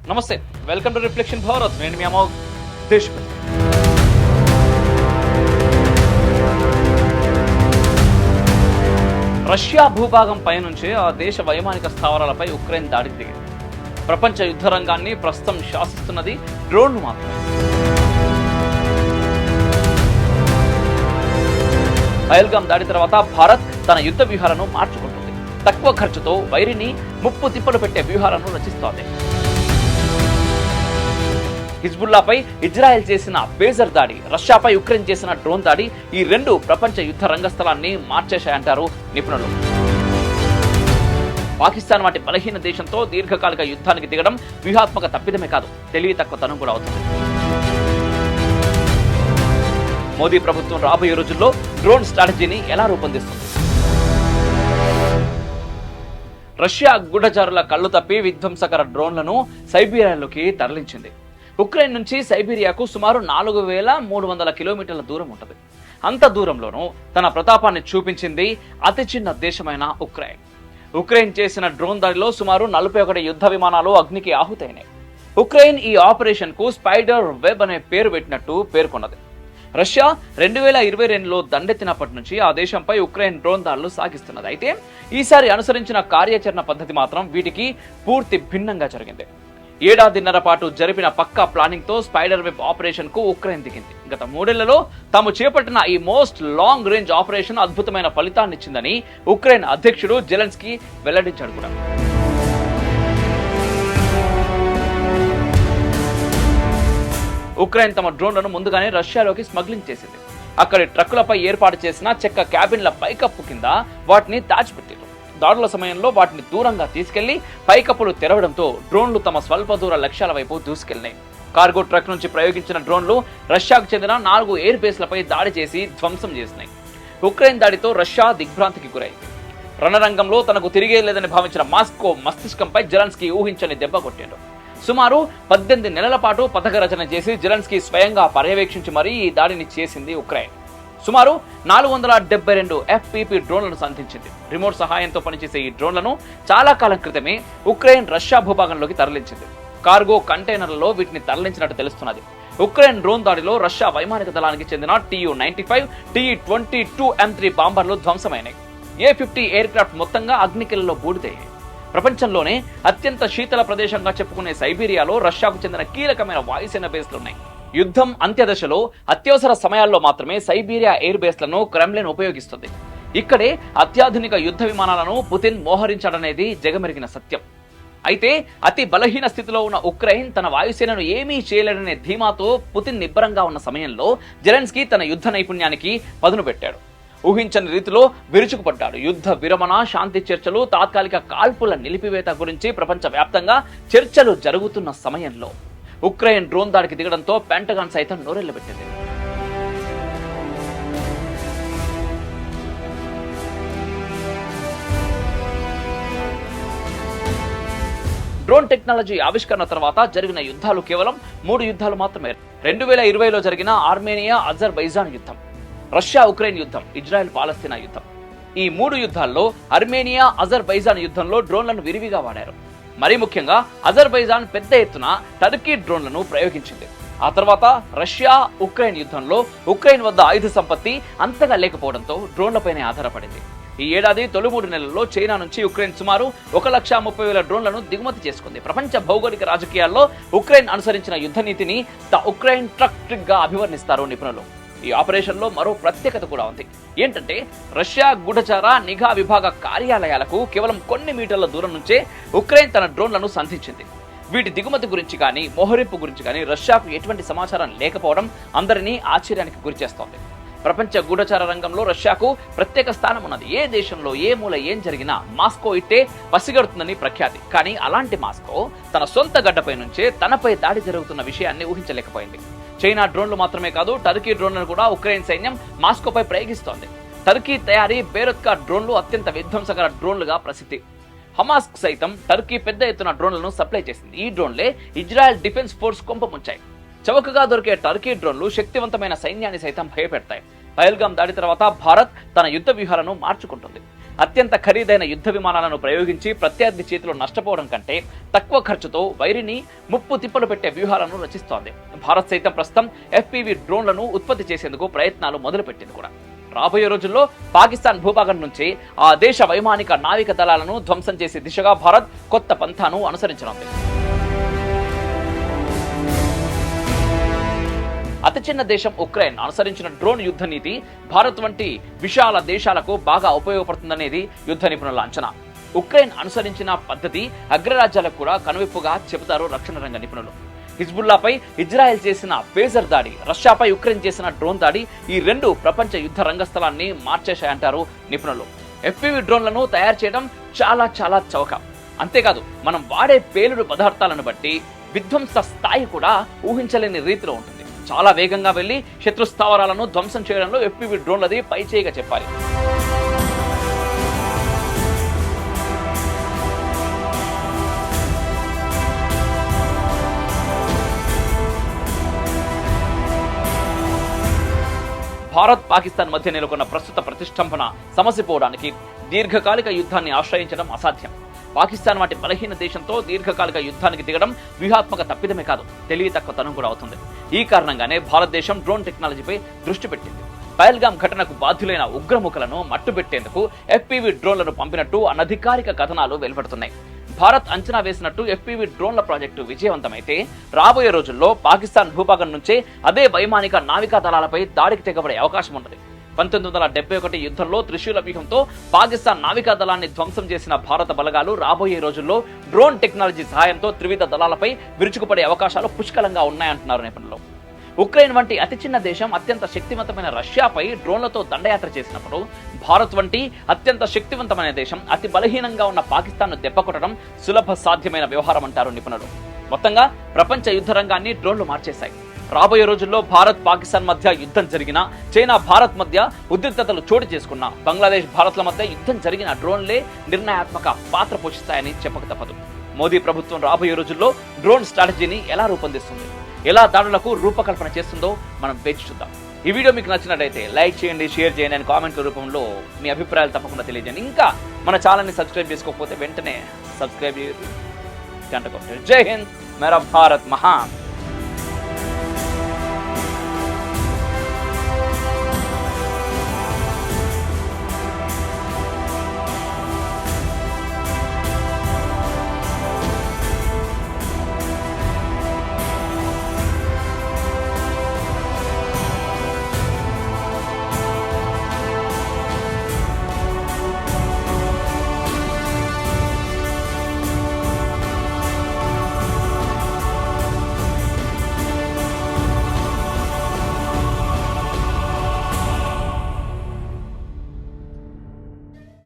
నమస్తే, welcome to reflection Bharat. నేను మీ Amogh Deshmukh. Russia భూభాగం పైనుంచి ఆ దేశ వైమానిక స్థావరాలపై ఉక్రెయిన్ దాడికి దిగింది. ప్రపంచ యుద్ధ రంగాన్ని ప్రస్తుతం శాసిస్తున్నది డ్రోన్లు మాత్రమే. పహల్గామ్ దాడి తర్వాత భారత్ తన యుద్ధ వ్యూహాలను మార్చుకుంటుంది. తక్కువ ఖర్చుతో వైరిని ముప్పు తిప్పలు పెట్టే వ్యూహాలను రచిస్తోంది. హిజ్బుల్లాపై ఇజ్రాయెల్ చేసిన పేజర్ దాడి, రష్యాపై ఉక్రెయిన్ చేసిన డ్రోన్ దాడి, ఈ రెండు ప్రపంచ యుద్ధ రంగస్థలాన్ని మార్చేశాయంటారు నిపుణులు. పాకిస్తాన్ వంటి బలహీన దేశంతో దీర్ఘకాలిక యుద్ధానికి దిగడం వ్యూహాత్మక తప్పిదమే కాదు, తెలివి తక్కువతనం కూడా అవుతుంది. మోదీ ప్రభుత్వం రాబోయే రోజుల్లో డ్రోన్ స్ట్రాటజీని ఎలా రూపొందిస్తుంది? రష్యా గూఢచారుల కళ్ళు తప్పి విధ్వంసకర డ్రోన్లను సైబీరియాలోకి తరలించింది. ఉక్రెయిన్ నుంచి సైబీరియాకు సుమారు 4300 కిలోమీటర్ల దూరం ఉంటుంది. అంత దూరంలోనూ తన ప్రతాపాన్ని చూపించింది అతి చిన్న దేశమైన ఉక్రెయిన్. ఉక్రెయిన్ చేసిన డ్రోన్ దాడిలో సుమారు 41 యుద్ధ విమానాలు అగ్నికి ఆహుతైనాయి. ఉక్రెయిన్ ఈ ఆపరేషన్ కు స్పైడర్ వెబ్ అనే పేరు పెట్టినట్టు పేర్కొన్నది. రష్యా 2022లో దండెత్తినప్పటి నుంచి ఆ దేశంపై ఉక్రెయిన్ డ్రోన్ దాడులు సాగిస్తున్నది. అయితే ఈసారి అనుసరించిన కార్యాచరణ పద్ధతి మాత్రం వీటికి పూర్తి భిన్నంగా జరిగింది. ఏడాదిన్నర పాటు జరిపిన పక్కా ప్లానింగ్ తో స్పైడర్ వెబ్ ఆపరేషన్ కు ఉక్రెయిన్ దిగింది. గత 3 ఏళ్లలో తాము చేపట్టిన ఈ మోస్ట్ లాంగ్ రేంజ్ ఆపరేషన్ అద్భుతమైన ఫలితాన్నిచ్చిందని ఉక్రెయిన్ అధ్యక్షుడు జెలెన్స్కీ వెల్లడించాడు కూడా. ఉక్రెయిన్ తమ డ్రోన్లను ముందుగానే రష్యాలోకి స్మగ్లింగ్ చేసింది. అక్కడి ట్రక్కులపై ఏర్పాటు చేసిన చెక్క క్యాబిన్ల పైకప్పు కింద వాటిని దాచిపెట్టారు. దాడుల సమయంలో వాటిని దూరంగా తీసుకెళ్లి పైకప్పులు తెరవడంతో డ్రోన్లు తమ స్వల్ప దూర లక్ష్యాల వైపు దూసుకెళ్లాయి. కార్గో ట్రక్ నుంచి ప్రయోగించిన డ్రోన్లు రష్యాకు చెందిన 4 ఎయిర్ బేస్లపై దాడి చేసి ధ్వంసం చేసినాయి. ఉక్రెయిన్ దాడితో రష్యా దిగ్భ్రాంతికి గురైంది. రణరంగంలో తనకు తిరిగే లేదని భావించిన మాస్కో మస్తిష్కంపై జెలెన్స్కీ ఊహించని దెబ్బ కొట్టాడు. సుమారు 18 నెలల పాటు పథక రచన చేసి జెలెన్స్కీ స్వయంగా పర్యవేక్షించి మరీ ఈ దాడిని చేసింది ఉక్రెయిన్. సుమారు 472 FPV డ్రోన్లను సంధించింది. రిమోట్ సహాయంతో పనిచేసే ఈ డ్రోన్లను చాలా కాలం క్రితమే ఉక్రెయిన్ రష్యా భూభాగంలోకి తరలించింది. కార్గో కంటైనర్లలో వీటిని తరలించినట్టు తెలుస్తున్నది. ఉక్రెయిన్ డ్రోన్ దాడిలో రష్యా వైమానిక దళానికి చెందిన Tu-95, Tu-22M3 బాంబర్లు ధ్వంసమైనాయి. A-50 air craft మొత్తంగా అగ్నికిలలో బూడిదయ్యాయి. ప్రపంచంలోనే అత్యంత శీతల ప్రదేశంగా చెప్పుకునే సైబీరియాలో రష్యాకు చెందిన కీలకమైన వాయుసేన బేస్లున్నాయి. యుద్ధం అంత్యదశలో అత్యవసర సమయాల్లో మాత్రమే సైబీరియా ఎయిర్ బేస్లను క్రెమ్లిన్ ఉపయోగిస్తుంది. ఇక్కడే అత్యాధునిక యుద్ధ విమానాలను పుతిన్ మోహరించాడనేది జగమెరిగిన సత్యం. అయితే అతి బలహీన స్థితిలో ఉన్న ఉక్రెయిన్ తన వాయుసేనను ఏమీ చేయలేడనే ధీమాతో పుతిన్ నిబ్బరంగా ఉన్న సమయంలో జెలెన్స్కీ తన యుద్ధ నైపుణ్యానికి పదును పెట్టాడు. ఊహించని రీతిలో విరుచుకుపడ్డాడు. యుద్ధ విరమణ, శాంతి చర్చలు, తాత్కాలిక కాల్పుల నిలిపివేత గురించి ప్రపంచవ్యాప్తంగా చర్చలు జరుగుతున్న సమయంలో ఉక్రెయిన్ డ్రోన్ దాడికి దిగడంతో పెంటగాన్ సైతం నోరెళ్లబెట్టింది. డ్రోన్ టెక్నాలజీ ఆవిష్కరణ తర్వాత జరిగిన యుద్ధాలు కేవలం 3 యుద్ధాలు మాత్రమే. 2020లో జరిగిన ఆర్మేనియా అజర్బైజాన్ యుద్ధం, రష్యా ఉక్రెయిన్ యుద్ధం, ఇజ్రాయెల్ పాలస్తీనా యుద్ధం. ఈ 3 యుద్ధాల్లో ఆర్మేనియా అజర్బైజాన్ యుద్ధంలో డ్రోన్లను విరివిగా వాడారు. మరీ ముఖ్యంగా అజర్బైజాన్ పెద్ద ఎత్తున టర్కీ డ్రోన్లను ప్రయోగించింది. ఆ తర్వాత రష్యా ఉక్రెయిన్ యుద్ధంలో ఉక్రెయిన్ వద్ద ఆయుధ సంపత్తి అంతగా లేకపోవడంతో డ్రోన్లపైనే ఆధారపడింది. ఈ ఏడాది తొలి 3 నెలల్లో చైనా నుంచి ఉక్రెయిన్ సుమారు 1,30,000 డ్రోన్లను దిగుమతి చేసుకుంది. ప్రపంచ భౌగోళిక రాజకీయాల్లో ఉక్రెయిన్ అనుసరించిన యుద్ధ నీతిని ద ఉక్రెయిన్ ట్రిక్ గా అభివర్ణిస్తారు నిపుణులు. ఈ ఆపరేషన్ లో మరో ప్రత్యేకత కూడా ఉంది. ఏంటంటే రష్యా గూఢచార నిఘా విభాగ కార్యాలయాలకు కేవలం కొన్ని మీటర్ల దూరం నుంచే ఉక్రెయిన్ తన డ్రోన్లను సంధించింది. వీటి దిగుమతి గురించి కానీ మోహరింపు గురించి కానీ రష్యాకు ఎటువంటి సమాచారం లేకపోవడం అందరినీ ఆశ్చర్యానికి గురిచేస్తోంది. ప్రపంచ గూఢచార రంగంలో రష్యాకు ప్రత్యేక స్థానం ఉన్నది. ఏ దేశంలో ఏ మూల ఏం జరిగినా మాస్కో ఇట్టే పసిగడుతుందని ప్రఖ్యాతి. కానీ అలాంటి మాస్కో తన సొంత గడ్డపై నుంచే తనపై దాడి జరుగుతున్న విషయాన్ని ఊహించలేకపోయింది. చైనా డ్రోన్లు మాత్రమే కాదు, టర్కీ డ్రోన్లను కూడా ఉక్రెయిన్ సైన్యం మాస్కోపై ప్రయోగిస్తోంది. టర్కీ తయారీ బేరత్కా డ్రోన్లు అత్యంత విధ్వంసకర డ్రోన్లుగా ప్రసిద్ధి. హమాస్ సైతం టర్కీ పెద్ద ఎత్తున డ్రోన్లను సప్లై చేసింది. ఈ డ్రోన్లే ఇజ్రాయెల్ డిఫెన్స్ ఫోర్స్ కొంపముంచాయి. చౌకగా దొరికే టర్కీ డ్రోన్లు శక్తివంతమైన సైన్యాన్ని సైతం భయపెడతాయి. పహల్గామ్ దాడి తర్వాత భారత్ తన యుద్ధ వ్యూహాలను మార్చుకుంటుంది. అత్యంత ఖరీదైన యుద్ధ విమానాలను ప్రయోగించి ప్రత్యర్థి చేతిలో నష్టపోవడం కంటే తక్కువ ఖర్చుతో వైరిని ముప్పు తిప్పలు పెట్టే వ్యూహాలను రచిస్తోంది. భారత్ సైతం ప్రస్తుతం FPV డ్రోన్లను ఉత్పత్తి చేసేందుకు ప్రయత్నాలు మొదలుపెట్టింది కూడా. రాబోయే రోజుల్లో పాకిస్తాన్ భూభాగం నుంచి ఆ దేశ వైమానిక నావిక దళాలను ధ్వంసం చేసే దిశగా భారత్ కొత్త పంథాను అనుసరించనుంది. అతి చిన్న దేశం ఉక్రెయిన్ అనుసరించిన డ్రోన్ యుద్ధ నీతి భారత్ వంటి విశాల దేశాలకు బాగా ఉపయోగపడుతుందనేది యుద్ధ నిపుణుల అంచనా. ఉక్రెయిన్ అనుసరించిన పద్ధతి అగ్రరాజ్యాలకు కూడా కనువిప్పుగా చెబుతారు రక్షణ రంగ నిపుణులు. హిజ్బుల్లాపై ఇజ్రాయెల్ చేసిన పేజర్ దాడి, రష్యాపై ఉక్రెయిన్ చేసిన డ్రోన్ దాడి ఈ రెండు ప్రపంచ యుద్ధ రంగస్థలాన్ని మార్చేశాయంటారు నిపుణులు. FPV డ్రోన్లను తయారు చేయడం చాలా చాలా చౌక. అంతేకాదు మనం వాడే పేలుడు పదార్థాలను బట్టి విధ్వంస స్థాయి కూడా ఊహించలేని రీతిలో ఉంటుంది. చాలా వేగంగా వెళ్లి శత్రు స్థావరాలను ధ్వంసం చేయడంలో FPV డ్రోన్లది పైచేయిగా చెప్పాలి. భారత్ పాకిస్తాన్ మధ్య నెలకొన్న ప్రస్తుత ప్రతిష్టంభన సమసిపోవడానికి దీర్ఘకాలిక యుద్ధాన్ని ఆశ్రయించడం అసాధ్యం. పాకిస్తాన్ వంటి బలహీన దేశంతో దీర్ఘకాలిక యుద్ధానికి దిగడం వ్యూహాత్మక తప్పిదమే కాదు, తెలివి తక్కువతనం కూడా అవుతుంది. ఈ కారణంగానే భారతదేశం డ్రోన్ టెక్నాలజీపై దృష్టి పెట్టింది. పహల్గామ్ ఘటనకు బాధ్యులైన ఉగ్రముఖలను మట్టుబెట్టేందుకు FPV డ్రోన్లను పంపినట్టు అనధికారిక కథనాలు వెలువడుతున్నాయి. భారత్ అంచనా వేసినట్టు FPV డ్రోన్ల ప్రాజెక్టు విజయవంతమైతే రాబోయే రోజుల్లో పాకిస్తాన్ భూభాగం నుంచే అదే వైమానిక నావికా దళాలపై దాడికి తెగబడే అవకాశం ఉన్నది. 1971 యుద్ధంలో త్రిశూల వ్యూహంతో పాకిస్తాన్ నావికా దళాన్ని ధ్వంసం చేసిన భారత బలగాలు రాబోయే రోజుల్లో డ్రోన్ టెక్నాలజీ సహాయంతో త్రివిధ దళాలపై విరుచుకుపడే అవకాశాలు పుష్కలంగా ఉన్నాయంటున్నారు నిపుణులు. ఉక్రెయిన్ వంటి అతి చిన్న దేశం అత్యంత శక్తివంతమైన రష్యాపై డ్రోన్లతో దండయాత్ర చేసినప్పుడు భారత్ వంటి అత్యంత శక్తివంతమైన దేశం అతి బలహీనంగా ఉన్న పాకిస్తాన్ను దెబ్బకొట్టడం సులభ సాధ్యమైన వ్యవహారం అంటారు నిపుణులు. మొత్తంగా ప్రపంచ యుద్ధ రంగాన్ని డ్రోన్లు మార్చేశాయి. రాబోయే రోజుల్లో భారత్ పాకిస్తాన్ మధ్య యుద్ధం జరిగినా, చైనా భారత్ మధ్య ఉద్రిక్తతలు చోటు చేసుకున్నా, బంగ్లాదేశ్ భారత్ల మధ్య యుద్ధం జరిగిన డ్రోన్లే నిర్ణయాత్మక పాత్ర పోషిస్తాయని చెప్పక తప్పదు. మోదీ ప్రభుత్వం రాబోయే రోజుల్లో డ్రోన్ స్ట్రాటజీని ఎలా రూపొందిస్తుంది, ఎలా దాడులకు రూపకల్పన చేస్తుందో మనం వేచి చూద్దాం. ఈ వీడియో మీకు నచ్చినట్లయితే లైక్ చేయండి, షేర్ చేయండి అని కామెంట్ల రూపంలో మీ అభిప్రాయాలు తప్పకుండా తెలియజేయండి. ఇంకా మన ఛానల్ని సబ్స్క్రైబ్ చేసుకోకపోతే వెంటనే సబ్స్క్రైబ్ చేయండి, గంట కొట్టండి. జై హింద్, మేరా భారత్ మహాన్.